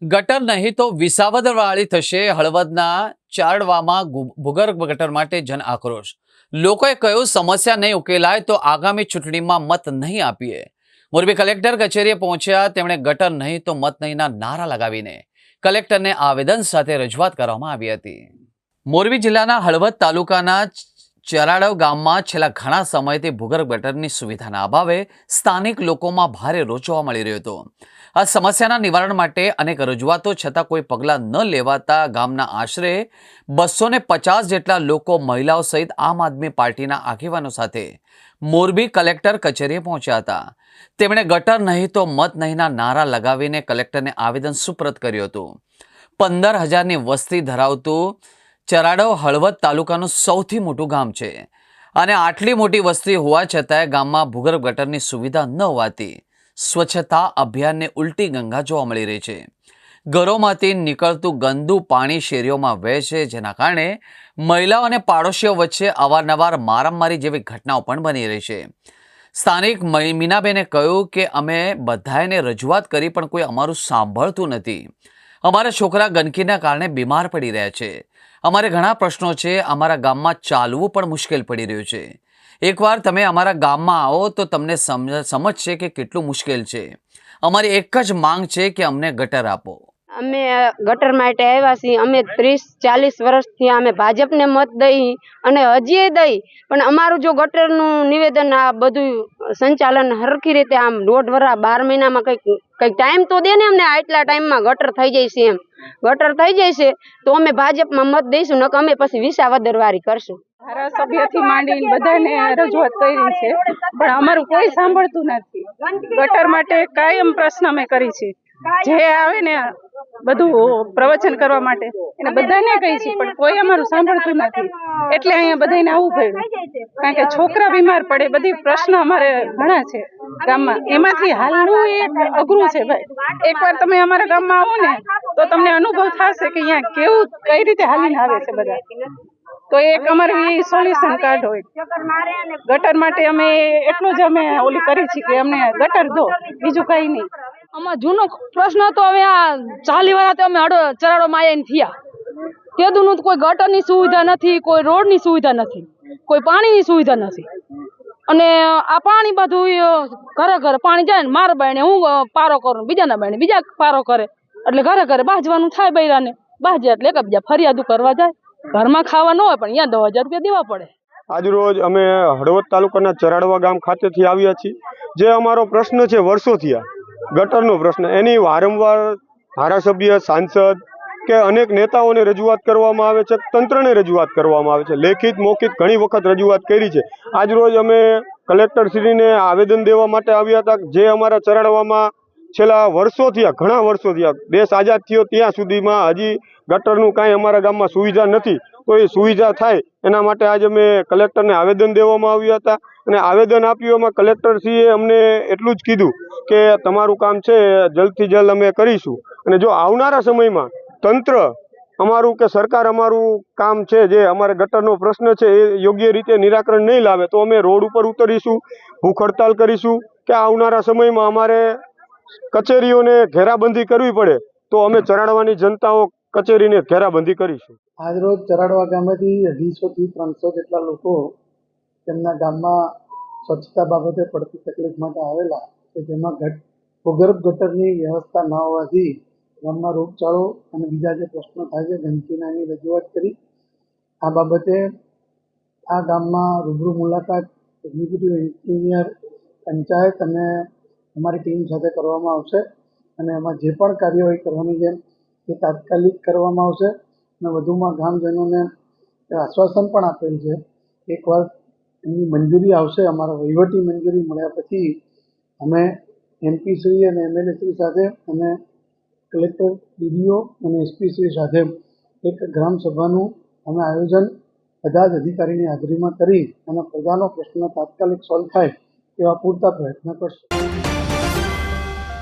ગટર નહીં તો વિસાવદરવાળી થશે હળવદના ચારડવામાં ભૂગર્ભ ગટર માટે જન આક્રોશ. લોકોએ કહ્યું સમસ્યા નહીં ઉકેલાય તો આગામી ચૂંટણીમાં મત નહીં આપીએ. મોરબી કલેક્ટર કચેરીએ પહોંચ્યા. તેમણે ગટર નહીં તો મત નહીંના નારા લગાવીને કલેક્ટરને આવેદન સાથે રજૂઆત કરવામાં આવી હતી. મોરબી જિલ્લાના હળવદ તાલુકાના ચરાડવ ગામમાં છેલ્લા ઘણા સમયથી ભૂગર્ભ ગટરની સુવિધાના અભાવે સ્થાનિક લોકોમાં ભારે રોષ જોવા મળી રહ્યો હતો. આ સમસ્યાના નિવારણ માટે અનેક રજૂઆતો છતાં કોઈ પગલાં ન લેવાતા ગામના આશરે 250 જેટલા લોકો મહિલાઓ સહિત આમ આદમી પાર્ટીના આગેવાનો સાથે મોરબી કલેક્ટર કચેરીએ પહોંચ્યા હતા. તેમણે ગટર નહીં તો મત નહીંના નારા લગાવીને કલેક્ટરને આવેદન સુપ્રત કર્યું હતું. 15,000ની વસ્તી ધરાવતું ચરાડવ હળવદ તાલુકાનું સૌથી મોટું ગામ છે અને આટલી મોટી વસ્તી હોવા છતાંય ગામમાં ભૂગર્ભ ગટરની સુવિધા ન હોવાથી સ્વચ્છતા અભિયાનને ઉલટી ગંગા જોવા મળી રહી છે. ઘરોમાંથી નીકળતું ગંદુ પાણી શેરીઓમાં વહે છે, જેના કારણે મહિલાઓ અને પાડોશીઓ વચ્ચે અવારનવાર મારામારી જેવી ઘટનાઓ પણ બની રહી છે. સ્થાનિક મીનાબેને કહ્યું કે અમે બધાને રજૂઆત કરી પણ કોઈ અમારું સાંભળતું નથી. અમારા છોકરા ગંદકીના કારણે બીમાર પડી રહ્યા છે. અમારે ઘણા પ્રશ્નો છે. અમારા ગામમાં ચાલવું પણ મુશ્કેલ પડી રહ્યું છે. એકવાર તમે અમારા ગામમાં આવો તો તમને સમજશે કે કેટલું મુશ્કેલ છે. અમારી એક જ માંગ છે કે અમને ગટર આપો. અમે ગટર માટે આવ્યા છીએ. અમે 30-40 વર્ષથી અમે ભાજપને મત દઈ અને હજીએ દઈ, પણ અમારું જો ગટરનું નિવેદન આ બધું સંચાલન હરખી રીતે આમ 1.5 વર્ષ 12 મહિનામાં કંઈક ટાઈમ તો દે ને અમને. આટલા ટાઈમમાં ગટર થઈ જાય છે. ગટર થઈ જાય છે તો અમે ભાજપમાં મત દઈશું, નકર અમે પછી વિસાવદરવાળી કરશું. ધારાસભ્યથી માંડીને બધાને રજૂઆત કરી છે, પણ અમારું કોઈ સાંભળતું નથી. ગટર માટે કાયમ પ્રશ્ન અમે કરી છે. જે આવે ને બધું પ્રવચન કરવા માટે એને બધાને કહી છે, પણ કોઈ અમારું સાંભળતું નથી. એટલે અહીંયા બધાને આવવું પડ્યું, કારણ કે છોકરા બીમાર પડે. બધી પ્રશ્ન અમારે ઘણા છે ગામમાં, એમાંથી હાલનું એક અઘરું છે ભાઈ. એકવાર તમે અમારા ગામમાં આવો ને તો તમને અનુભવ થશે કે અહીંયા કેવું કઈ રીતે હાલીને આવે છે બધા. તો એક અમારું સોલ્યુશન કાઢો. ગટર માટે અમે એટલું જ અમે ઓલી કરી છે કે અમને ગટર દો, બીજું કઈ નહીં. આમાં જૂનો પ્રશ્ન તો હવે આ 40 વર્ષ તો અમે ચરાડોમાં આવીને થયા. તેદુનું કોઈ ગટરની સુવિધા નથી, કોઈ રોડની સુવિધા નથી, કોઈ પાણીની સુવિધા નથી. અને આ પાણી બધું ઘરે ઘરે પાણી જાય ને મારા બાયણે હું પારો કરું, બીજાના બાયણે બીજા પારો કરે, એટલે ઘરે ઘરે બાજવાનું થાય. બૈરાને બાજે એટલે એકબીજા ફરિયાદો કરવા જાય. ઘરમાં ખાવા ન હોય પણ અહીંયા 10,000 રૂપિયા દેવા પડે. આજરોજ અમે હળવદ તાલુકાના ચરાડવા ગામ ખાતેથી આવ્યા છીએ. જે અમારો પ્રશ્ન છે વર્ષોથી, આ ગટરનો પ્રશ્ન, એની વારંવાર ધારાસભ્ય, સાંસદ કે અનેક નેતાઓને રજૂઆત કરવામાં આવે છે, તંત્રને રજૂઆત કરવામાં આવે છે. લેખિત મૌખિત ઘણી વખત રજૂઆત કરી છે. આજરોજ અમે કલેક્ટરશ્રીને આવેદન દેવા માટે આવ્યા હતા. જે અમારા ચરાડવામાં છેલ્લા વર્ષોથી, ઘણા વર્ષોથી, દેશ આઝાદ થયો ત્યાં સુધીમાં હજી ગટરનું કાંઈ અમારા ગામમાં સુવિધા નથી. તો એ સુવિધા થાય એના માટે આજે અમે કલેક્ટરને આવેદન દેવામાં આવ્યા હતા. અને આવેદન આપ્યું એમાં કલેક્ટરશ્રીએ અમને એટલું જ કીધું કે તમારું કામ છે જલ્દથી જલ્દ અમે કરીશું. અને જો આવનારા સમયમાં તંત્ર અમારું કે સરકાર અમારું કામ છે, જે અમારે ગટરનો પ્રશ્ન છે એ યોગ્ય રીતે નિરાકરણ નહીં લાવે તો અમે રોડ ઉપર ઉતરીશું, ભૂખ હડતાલ કરીશું. કે આવનારા સમયમાં અમારે કચેરીઓને ઘેરાબંધી કરવી પડે તો અમે ચરાડવાની જનતાઓ કચેરીને ઘેરાબંધી કરીશું. આજરોજ ચરાડવા ગામેથી 250 થી 300 જેટલા લોકો તેમના ગામમાં સ્વચ્છતા બાબતે પડતી તકલીફ માટે આવેલા કે જેમાં ભૂગર્ભ ગટરની વ્યવસ્થા ન હોવાથી ગામમાં રોગચાળો અને બીજા જે પ્રશ્નો થાય છે ગંદકીના, એની રજૂઆત કરી. આ બાબતે આ ગામમાં રૂબરૂ મુલાકાત એક્ઝિક્યુટિવ એન્જિનિયર, પંચાયત અને અમારી ટીમ સાથે કરવામાં આવશે. અને એમાં જે પણ કાર્યવાહી કરવાની છે એ તાત્કાલિક કરવામાં આવશે. અને વધુમાં ગામજનોને આશ્વાસન પણ આપેલ છે એકવાર એમની મંજૂરી આવશે, અમારા વહીવટી મંજૂરી મળ્યા પછી અમે MP શ્રી અને MLA શ્રી સાથે અને કલેક્ટર, DDO અને SP શ્રી સાથે એક ગ્રામસભાનું અમે આયોજન બધા જ અધિકારીની હાજરીમાં કરી અને પ્રજાનો પ્રશ્ન તાત્કાલિક સોલ્વ થાય એવા પૂરતા પ્રયત્ન કરશું.